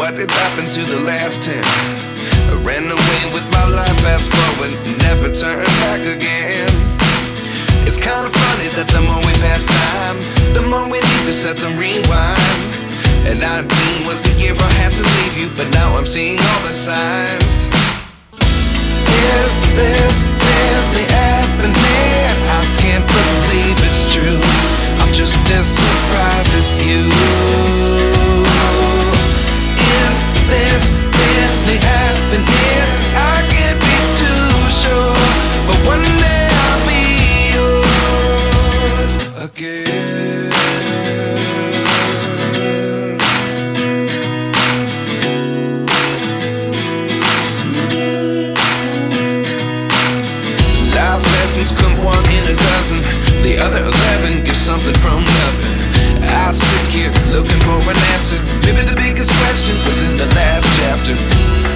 what did happen to the last 10? I ran away with my life, fast forward, never turn back again. It's kind of funny that the more we pass time, the more we need to set them rewind. And 19 was the year I had to leave you, but now I'm seeing all the signs. Is this really happening? I can't believe it's true. I'm just as surprised as you. Is this really happening? I can't be too sure, but one day I'll be yours again. Life lessons come one in a dozen. The other 11 get something from nothing. I sit here looking for an answer. Maybe the biggest question was in the last chapter.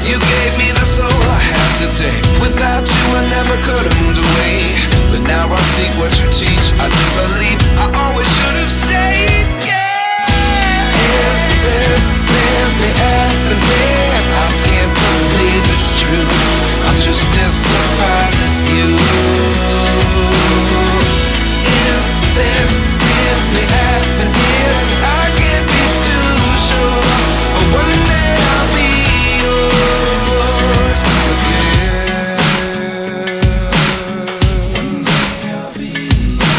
You gave me the soul I have today. Without you I never could have moved away. But now I see what you teach. I do believe I always should have stayed. Yeah. Is this really happening? I can't believe it's true. I'm just as surprised as you. Is this really happening? I can't be too sure, but one day I'll be yours again. One day I'll be yours.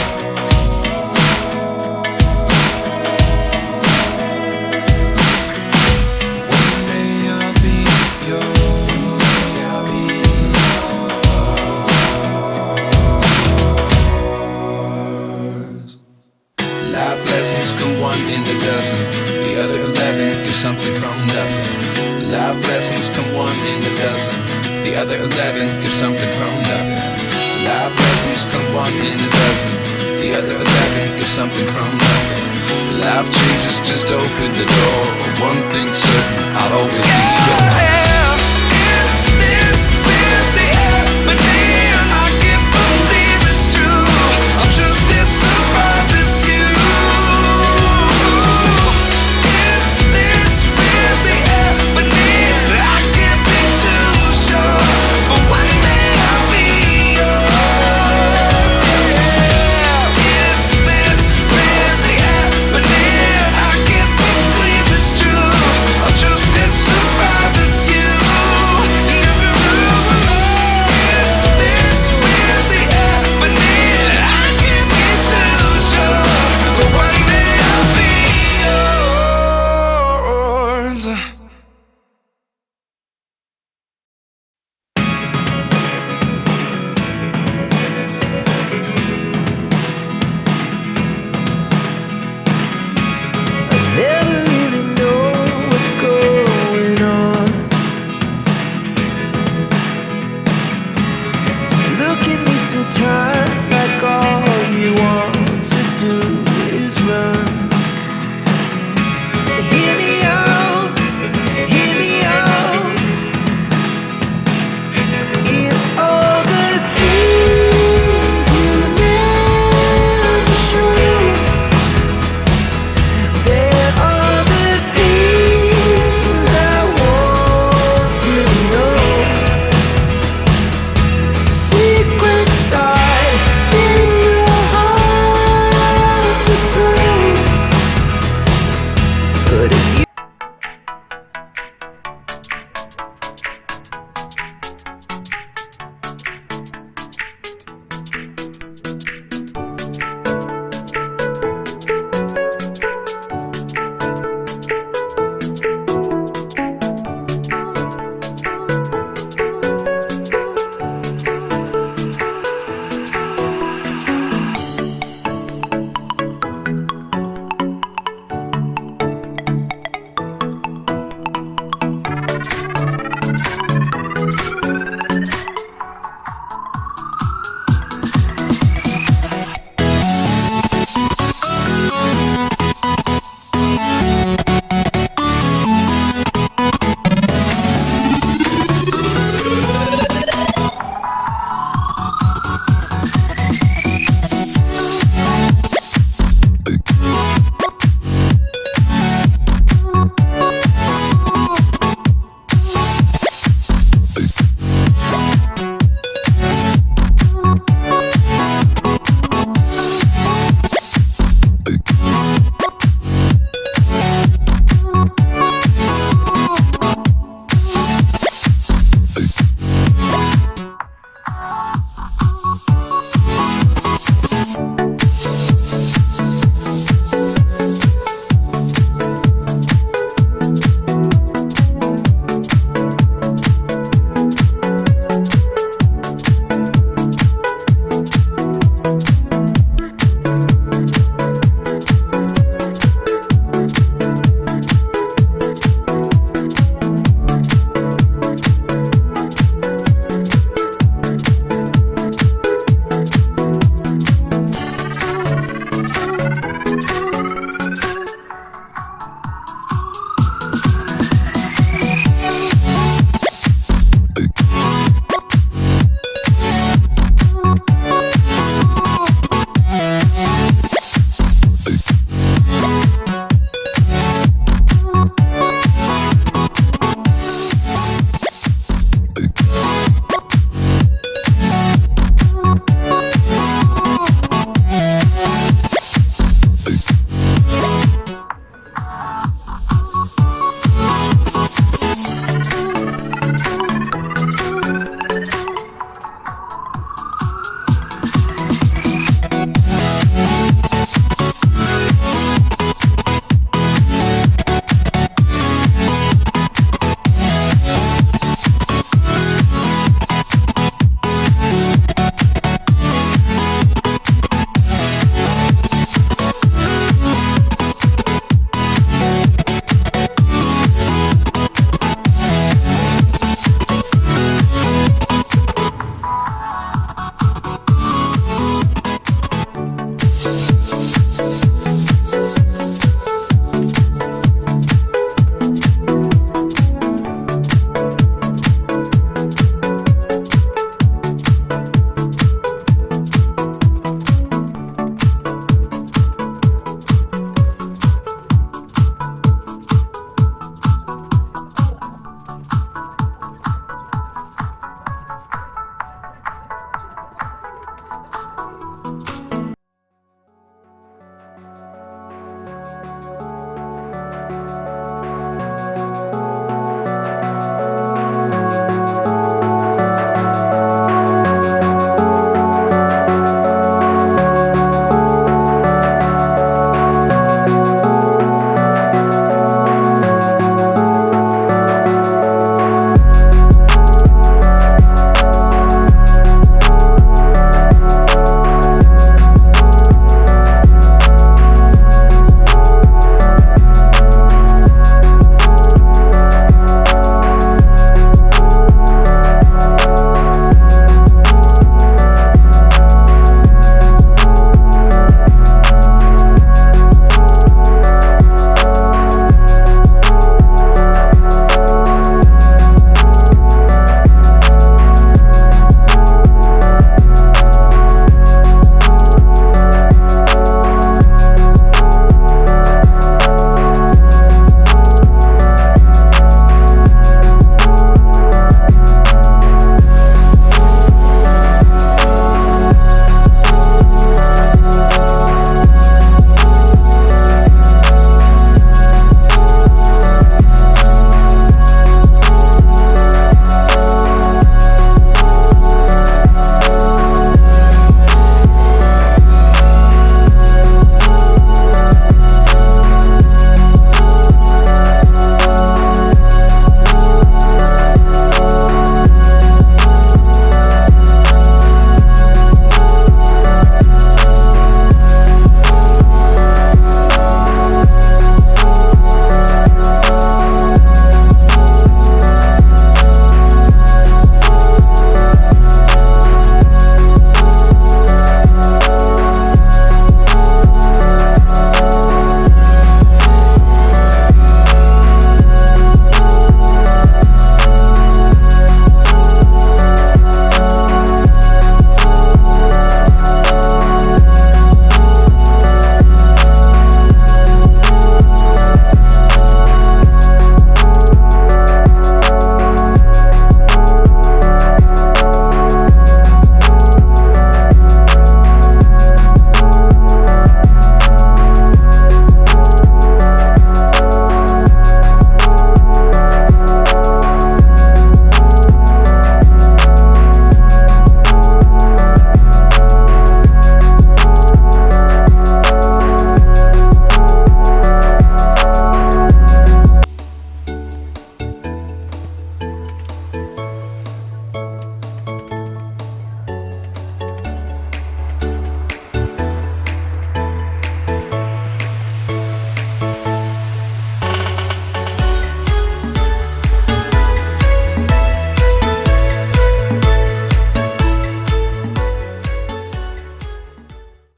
One day I'll be yours. One day I'll be yours. Life lessons come one in a dozen. The other 11 give something from nothing. Life lessons come one in a dozen. The other 11 give something from nothing. Life lessons come one in a dozen. The other 11 give something from nothing. Life changes just open the door. One thing's certain, I'll always be